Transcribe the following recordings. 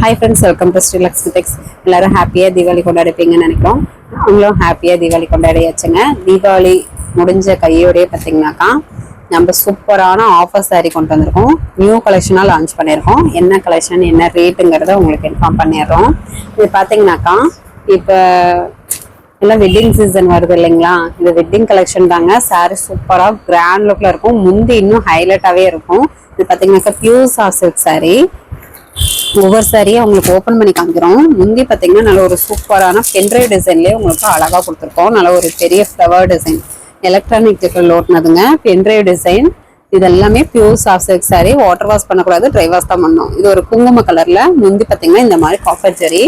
Hi friends, welcome to Sri Lakshmi Tex. எல்லாரும் ஹாப்பியாக தீபாவளி கொண்டாடிப்பீங்கன்னு நினைக்கிறோம். அவங்களும் ஹாப்பியாக தீபாவளி கொண்டாடியாச்சுங்க. தீபாவளி முடிஞ்ச கையோடையே பார்த்தீங்கன்னாக்கா நம்ம சூப்பரான ஆஃபர் சாரீ கொண்டு வந்திருக்கோம். நியூ கலெக்ஷனாக லான்ச் பண்ணியிருக்கோம். என்ன கலெக்ஷன் என்ன ரேட்டுங்கிறத உங்களுக்கு இன்ஃபார்ம் பண்ணிடுறோம். இது பார்த்தீங்கன்னாக்கா இப்போ எல்லாம் வெட்டிங் சீசன் வருது இல்லைங்களா, இது வெட்டிங் கலெக்ஷன் தாங்க. சாரீ சூப்பராக கிராண்ட் லுக்கில் இருக்கும். முந்தி இன்னும் ஹைலைட்டாகவே இருக்கும். இது பார்த்தீங்கன்னாக்கா பியூர் சாஃப்ட் சில்க் சாரீ. ஒவ்வொரு சாரியும் உங்களுக்கு ஓப்பன் பண்ணி காமிக்கிறோம். முந்தி பார்த்தீங்கன்னா நல்ல ஒரு சூப்பரான பென்ட்ரைவ் டிசைன்லேயே உங்களுக்கு அழகாக கொடுத்துருக்கோம். நல்ல ஒரு பெரிய ஃப்ளவர் டிசைன் எலக்ட்ரானிக் ஓட்டினதுங்க. பென்ட்ரைவ் டிசைன் இது எல்லாமே pure soft silk sari. Water wash பண்ணக்கூடாது, ட்ரை வாஷ் தான் பண்ணணும். இது ஒரு குங்கும கலர்ல முந்தி பார்த்தீங்கன்னா இந்த மாதிரி காப்பர் ஜெரி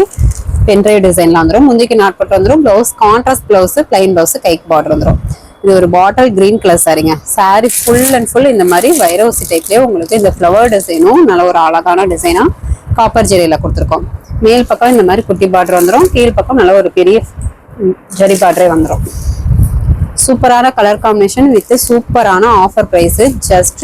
பென்ட்ரைவ் டிசைன்ல வந்துடும். முந்திக்கு நாட்பட்டு வந்துடும். Blouse contrast blouse, plain blouse, கைக்கு பார்டர் வந்துடும். இது ஒரு பாட்டில் கிரீன் கலர் சாரிங்க. சாரி ஃபுல் அண்ட் ஃபுல் இந்த மாதிரி வைரோசி டைப்லேயே உங்களுக்கு இந்த ஃப்ளவர் டிசைனும் நல்ல ஒரு அழகான டிசைனா காப்பர் ஜெரியில கொடுத்துருக்கோம். மேல் பக்கம் இந்த மாதிரி குட்டி பார்டர் வந்துடும். கீழ் பக்கம் நல்ல ஒரு பெரிய ஜெரி பார்டரே வந்துடும். சூப்பரான கலர் காம்பினேஷன் வித் சூப்பரான ஆஃபர் ப்ரைஸ். ஜஸ்ட்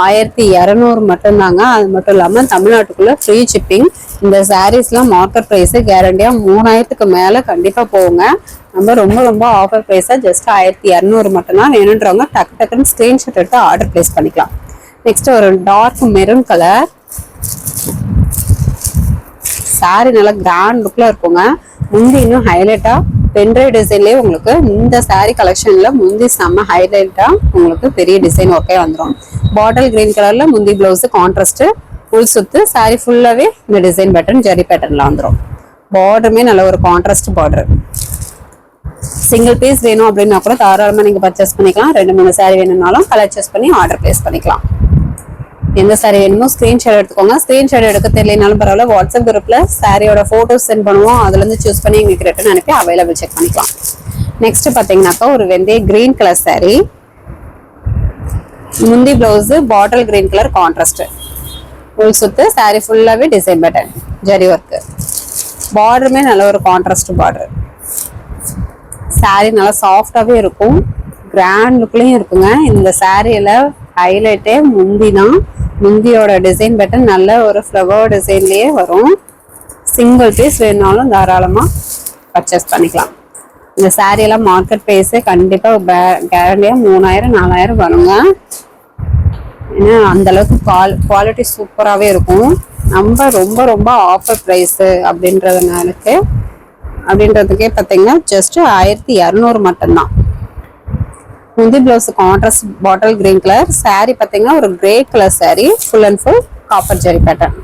1200 மட்டும்தாங்க. அது மட்டும் இல்லாமல் தமிழ்நாட்டுக்குள்ள ஃப்ரீ ஷிப்பிங். இந்த சாரீஸ்லாம் மார்க்கெட் ப்ரைஸ் கேரண்டியா 3000க்கு மேலே கண்டிப்பாக போகுங்க. நம்ம ரொம்ப ரொம்ப ஆஃபர் ப்ரைஸாக ஜஸ்ட் 1200 மட்டும்தான். வேணுன்றவங்க டக்கு டக்குன்னு ஸ்க்ரீன்ஷாட் எடுத்து ஆர்டர் பிளேஸ் பண்ணிக்கலாம். நெக்ஸ்ட் ஒரு டார்க் மெரூன் கலர் சாரி. நல்லா கிராண்ட் லுக்ல இருக்குங்க. முந்தி இன்னும் ஹைலைட்டா பென்ட்ரைவ் டிசைன்லேயே உங்களுக்கு இந்த சாரீ கலெக்ஷன்ல முந்தி செம்ம ஹைலைட்டா உங்களுக்கு பெரிய டிசைன் ஒர்க்கே வந்துடும். பாட்டில் கிரீன் கலர்ல முந்தி பிளவுஸ் கான்ட்ராஸ்ட் ஃபுல் சுத்து. சாரீ ஃபுல்லாவே இந்த டிசைன் பேட்டர்ன் ஜெரி பேட்டர்ன்ல வந்துடும். பார்டருமே நல்ல ஒரு கான்ட்ராஸ்ட் பார்டர். சிங்கிள் பீஸ் வேணும் அப்படின்னா கூட தாராளமாக நீங்க பர்ச்சேஸ் பண்ணிக்கலாம். 2-3 சாரீ வேணும்னாலும் கலர் சூஸ் பண்ணி ஆர்டர் பிளேஸ் பண்ணிக்கலாம். எந்த சாரீ வேணுமோ ஸ்கிரீன்ஷாட் எடுத்துக்கோங்க. ஸ்கிரீன்ஷாட் எடுக்க தெரியலனாலும் பரவாயில்ல, வாட்ஸ்அப் குரூப்ல சாரியோட போட்டோஸ் சென்ட் பண்ணுவோம். அதுல இருந்து சூஸ் பண்ணி எங்களுக்கு ரிட்டர்ன் அனுப்பி அவைலபிள் செக் பண்ணிக்கலாம். நெக்ஸ்ட் பாத்தீங்கன்னாக்கா ஒரு வெந்தய கிரீன் கலர் சாரீ. முந்தி பிளவுஸ் பாட்டில் கிரீன் கலர் கான்ட்ராஸ்ட் ஃபுல் சுத்து. சாரீ ஃபுல்லாவே டிசைன் பேட்டர்ன் ஜரி ஒர்க். பார்டருமே நல்ல ஒரு கான்ட்ராஸ்ட் பார்டர். சாரீ நல்லா சாஃப்டாவே இருக்கும். கிராண்ட் லுக்லயும் இருக்குங்க. இந்த சாரியில ஹைலைட்டே முந்தி தான். முந்தியோட டிசைன் பேட்டர்ன் நல்ல ஒரு ஃப்ளவர் டிசைன்லயே வரும். சிங்கிள் பீஸ் வேணுனாலும் தாராளமா பர்ச்சேஸ் பண்ணிக்கலாம். இந்த சாரீ எல்லாம் மார்க்கெட் ப்ரைஸே கண்டிப்பா கேரண்டியா 3000-4000 வருங்க. ஏன்னா அந்த அளவுக்கு குவாலிட்டி சூப்பராகவே இருக்கும். நம்ம ரொம்ப ரொம்ப ஆஃபர் ப்ரைஸ் அப்படின்றதுக்கே பார்த்தீங்கன்னா ஜஸ்ட் 1200 மட்டும்தான். முந்தி blouse contrast bottle green colour. Sari பார்த்தீங்கன்னா ஒரு grey colour sari. Full and full copper zari pattern.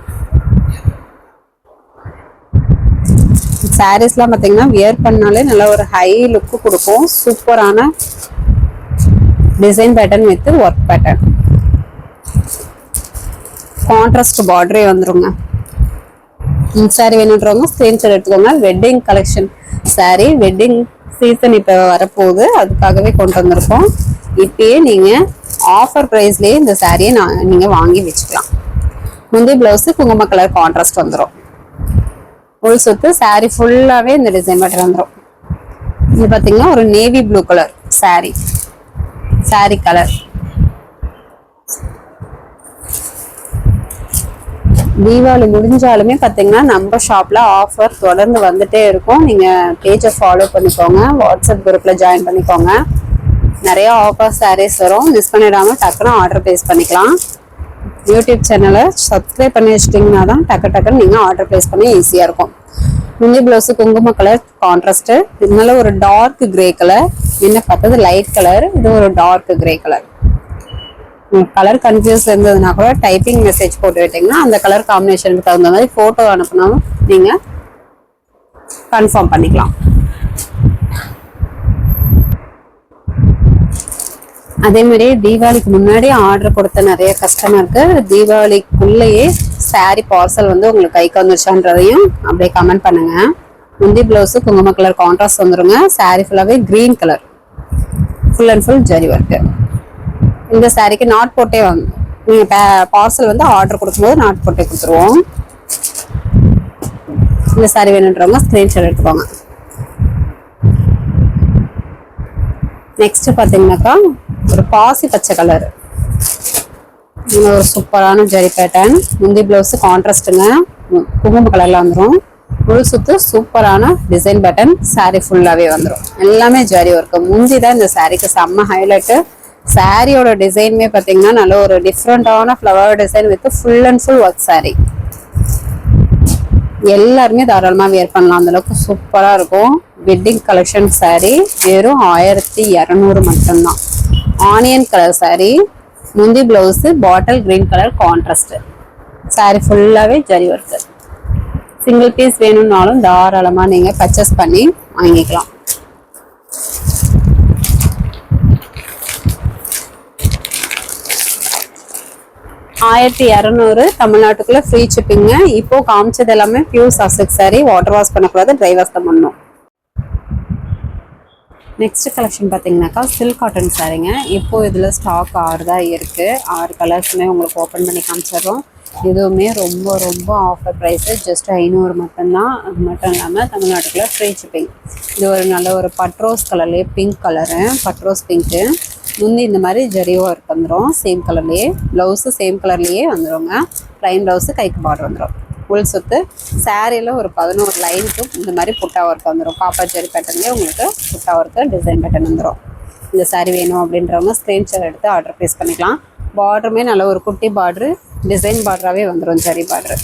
சாரீஸ்லாம் பார்த்தீங்கன்னா வியர் பண்ணாலே நல்ல ஒரு ஹை லுக்கு கொடுக்கும். சூப்பரான design pattern with work pattern. Contrast பார்டரே வந்துருங்க. சாரி வேணுன்றவங்க ஸ்கிரீன்ஷாட் எடுத்துக்கோங்க. Wedding collection sari. Wedding season இப்போ வரப்போகுது, அதுக்காகவே கொண்டு வந்திருக்கோம். இப்பயே நீங்க ஆஃபர் ப்ரைஸ்லேயே இந்த சாரியை நீங்க வாங்கி வச்சுக்கலாம். முந்தி பிளவுஸ் குங்கும கலர் கான்ட்ராஸ்ட் வந்துடும். உள் சுத்து. சாரி ஃபுல்லாவே இந்த டிசைன் பேட்டர் வந்துடும். இது பார்த்தீங்கன்னா ஒரு navy blue colour sari. Sari colour. Deepavali முடிஞ்சாலுமே பார்த்தீங்கன்னா நம்ம ஷாப்ல ஆஃபர் தொடர்ந்து வந்துட்டே இருக்கும். நீங்க பேஜை ஃபாலோ பண்ணிக்கோங்க. வாட்ஸ்அப் குரூப்ல ஜாயின் பண்ணிக்கோங்க. நிறைய ஆஃபர் சாரீஸ் வரும். மிஸ் பண்ணிடாம டக்குன்னு ஆர்டர் பிளேஸ் பண்ணிக்கலாம். யூடியூப் சேனலை சப்ஸ்கிரைப் பண்ணி வச்சிட்டிங்கன்னா தான் டக்குன்னு நீங்க ஆர்டர் பிளேஸ் பண்ணி ஈஸியா இருக்கும். முந்தி பிளவுஸ் குங்கும கலர் கான்ட்ராஸ்ட். இதனால ஒரு டார்க் கிரே கலர். என்ன பார்த்தது லைட் கலர். இது ஒரு dark grey colour. Colour confuse இருந்ததுன்னா கூட டைப்பிங் மெசேஜ் போட்டு விட்டீங்கன்னா அந்த கலர் காம்பினேஷனுக்கு தகுந்த மாதிரி போட்டோ அனுப்பினாலும் நீங்க கன்ஃபார்ம் பண்ணிக்கலாம். அதே மாதிரி தீபாவளிக்கு முன்னாடி ஆர்டர் கொடுத்த நிறைய கஸ்டமருக்கு தீபாவளிக்குள்ளேயே சாரி பார்சல் வந்து உங்களுக்கு கைக்கு வந்துருச்சான்றதையும் அப்படியே கமெண்ட் பண்ணுங்க. முந்தி பிளவுஸ் குங்கும கலர் கான்ட்ராஸ்ட் வந்துருங்க. சாரி ஃபுல்லாவே green colour full and full zari work. இந்த சாரிக்கு நாட் போட்டே வாங்க. நீங்க பார்சல் வந்து ஆர்டர் கொடுக்கும்போது நாட் போட்டே கொடுத்துருவோம். இந்த சாரி வேணுன்றவங்க ஸ்கிரீன்ஷாட் எடுத்துக்கோங்க. நெக்ஸ்ட் பாத்தீங்கன்னாக்கா ஒரு பாசி பச்சை கலர். ஒரு சூப்பரான ஜரி பேட்டர்ன். முந்தி பிளவுஸ் கான்ட்ராஸ்ட்டுங்க. குங்கும கலர்ல வந்துடும். முழு சுத்து சூப்பரான டிசைன் பேட்டர்ன். சாரி ஃபுல்லாவே வந்துடும். எல்லாமே ஜரி ஒர்க். முந்தி தான் இந்த சாரிக்கு செம்ம ஹைலைட்டு. சாரியோட டிசைனுமே பார்த்தீங்கன்னா நல்ல ஒரு டிஃப்ரெண்டான flower design with full and full work sorry. எல்லாருமே தாராளமாக வியர் பண்ணலாம். அந்த அளவுக்கு சூப்பராக இருக்கும். வெட்டிங் கலெக்ஷன் சாரி வெறும் 1200 மட்டும்தான். ஆனியன் கலர் சாரி, முந்தி பிளவுஸ் பாட்டில் கிரீன் கலர் கான்ட்ராஸ்ட். சாரி ஃபுல்லாகவே ஜரி ஒர்க்கு. சிங்கிள் பீஸ் வேணும்னாலும் தாராளமாக நீங்கள் பர்ச்சேஸ் பண்ணி வாங்கிக்கலாம். ஆயிரத்தி 200 தமிழ்நாட்டுக்குள்ள ஃப்ரீ ஷிப்பிங்க. இப்போ காமிச்சது எல்லாமே பியூர் சாஸ்டிக் சாரி. வாட்டர் வாஷ் பண்ணக்கூடாது, ட்ரை வாஷ் தான் பண்ணணும். நெக்ஸ்ட் கலெக்ஷன் பார்த்தீங்கன்னாக்கா சில்க் காட்டன் சாரிங்க. இப்போ இதில் ஸ்டாக் 6 தான் இருக்குது. 6 கலர்ஸுமே உங்களுக்கு ஓப்பன் பண்ணி காமிச்சிடுறோம். இதுவுமே ரொம்ப ரொம்ப ஆஃபர் ப்ரைஸு. ஜஸ்ட் 500 மட்டும்தான். அது மட்டும் இல்லாமல் தமிழ்நாட்டுக்குள்ள ஃப்ரீ ஷிப்பிங். இது ஒரு நல்ல ஒரு பட்ரோஸ் கலர்லேயே பிங்க் கலரு, பட்ரோஸ் பிங்க்கு. முந்தி இந்த மாதிரி ஜரி ஒர்க் வந்துடும். சேம் கலர்லேயே ப்ளவுஸு சேம் கலர்லேயே வந்துடுங்க. ப்ளைன் ப்ளவுஸு கைக்கு பார்டர் வந்துடும். உள் சுத்து சாரியில் ஒரு 11 லைனுக்கு இந்த மாதிரி புட்டா ஒர்க் வந்துடும். பாப்பா ஜரி பேட்டர்லேயே உங்களுக்கு புட்டா ஒர்க்கு டிசைன் பேட்டர்ன் வந்துடும். இந்த சாரி வேணும் அப்படின்றவங்க ஸ்க்ரீன்ஷாட் எடுத்து ஆர்டர் ப்ளேஸ் பண்ணிக்கலாம். பார்டருமே நல்ல ஒரு குட்டி பார்டரு, டிசைன் பார்டராகவே வந்துடும். ஜரி பார்டரு.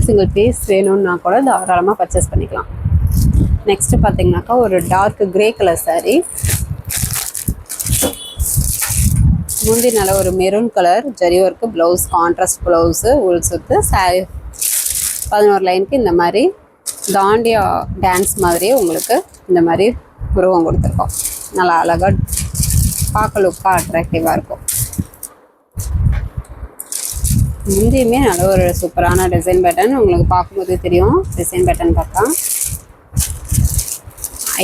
சிங்கிள் பீஸ் வேணும்னா கூட தாராளமாக பர்ச்சேஸ் பண்ணிக்கலாம். நெக்ஸ்ட் பார்த்தீங்கன்னாக்கா ஒரு டார்க் கிரே கலர் சாரி. முந்தி நல்ல ஒரு maroon colour zari work, blouse contrast blouse, உள் சுத்து. சாரி 11 லைனுக்கு இந்த மாதிரி தாண்டியா டான்ஸ் மாதிரியே உங்களுக்கு இந்த மாதிரி உருவம் கொடுத்துருக்கோம். நல்லா அழகாக பார்க்க லுக்காக அட்ராக்டிவாக இருக்கும். முந்தியுமே நல்ல ஒரு சூப்பரான டிசைன் பேட்டர்ன். உங்களுக்கு பார்க்கும்போது தெரியும் டிசைன் பேட்டர்ன் பார்த்தா.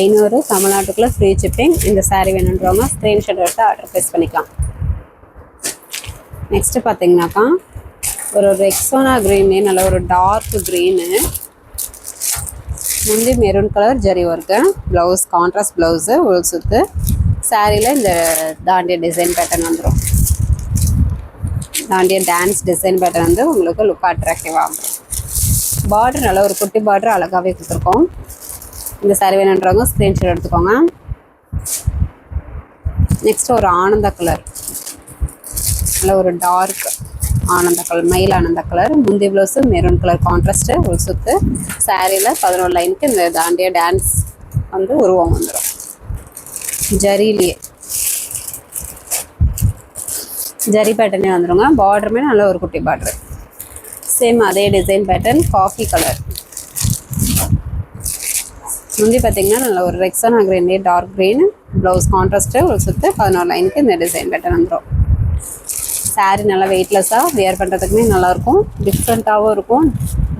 500 தமிழ்நாட்டுக்குள்ளே ஃப்ரீ ஷிப்பிங். இந்த சாரீ வேணுன்றவங்க ஸ்க்ரீன்ஷாட் எடுத்து ஆர்டர் ப்ளேஸ் பண்ணிக்கலாம். நெக்ஸ்ட்டு பார்த்தீங்கன்னாக்கா ஒரு ரெக்ஸோனா க்ரீனே நல்ல ஒரு டார்க் க்ரீனு, முந்தி maroon colour zari work, blouse contrast blouse, உள் சுத்து. சாரியில் இந்த தாண்டிய டிசைன் பேட்டர்ன் வந்துடும். தாண்டிய டான்ஸ் டிசைன் பேட்டர்ன் வந்து உங்களுக்கு லுக் அட்ராக்டிவாக வந்துடும். பார்டர் நல்ல ஒரு குட்டி பார்டர் அழகாகவே கொடுத்துருக்கோம். இந்த சாரி வேணுன்றவங்க ஸ்க்ரீன்ஷாட் எடுத்துக்கோங்க. நெக்ஸ்ட் ஒரு ஆனந்த கலர், நல்ல ஒரு டார்க் ஆனந்த கலர், மயில் ஆனந்த கலர். முந்தி ப்ளவுஸு மெரூன் கலர் கான்ட்ராஸ்ட்டு, உள் சுத்து. சாரியில் 11 லைனுக்கு இந்த தாண்டிய டான்ஸ் வந்து உருவம் வந்துடும். ஜரியிலேயே ஜரி பேட்டர்னே வந்துடுங்க. பார்டருமே நல்ல ஒரு குட்டி பார்டரு. சேம் அதே டிசைன் பேட்டர்ன் காஃபி கலர். முந்தி பார்த்தீங்கன்னா நல்ல ஒரு ரெக்ஸானா கிரீன்லேயே டார்க் க்ரீன், ப்ளவுஸ் கான்ட்ராஸ்ட்டு, ஒரு சுத்து. 11 லைனுக்கு இந்த டிசைன் பேட்டர்ன் வந்துடும். சாரீ நல்லா வெயிட்லெஸ்ஸாக வியர் பண்ணுறதுக்குமே நல்லாயிருக்கும். டிஃப்ரெண்ட்டாகவும் இருக்கும்.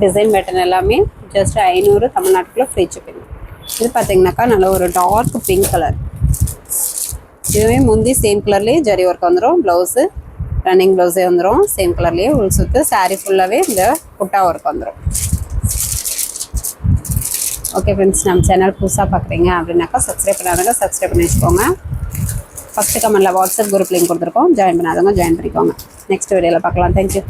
டிசைன் பேட்டர்ன் எல்லாமே ஜஸ்ட் 500 தமிழ்நாட்டுக்குள்ளே ஃப்ரீ ஷிப்பிங். இது பார்த்தீங்கன்னாக்கா நல்ல ஒரு டார்க் பிங்க் கலர். இதுவே முந்தி சேம் கலர்லேயே ஜரி ஒர்க் வந்துடும். ப்ளவுஸு ரன்னிங் ப்ளவுஸே வந்துடும். சேம் கலர்லேயே உள் சுத்து. சாரீ ஃபுல்லாகவே இந்த புட்டா ஒர்க் வந்துடும். ஓகே ஃப்ரெண்ட்ஸ், நம்ம சேனல் புதுசாக பார்க்குறீங்க அப்படின்னாக்கா சப்ஸ்கிரைப் பண்ணாதவங்க சப்ஸ்கிரைப் பண்ணி வச்சுக்கோங்க. ஃபஸ்ட்டு கமெண்ட்டில் வாட்ஸ்அப் குரூப் லிங்க் கொடுத்துருக்கோம். ஜாயின் பண்ணாதவங்க ஜாயின் பண்ணிக்கோங்க. நெக்ஸ்ட் வீடியோவில் பார்க்கலாம். தேங்க்யூ.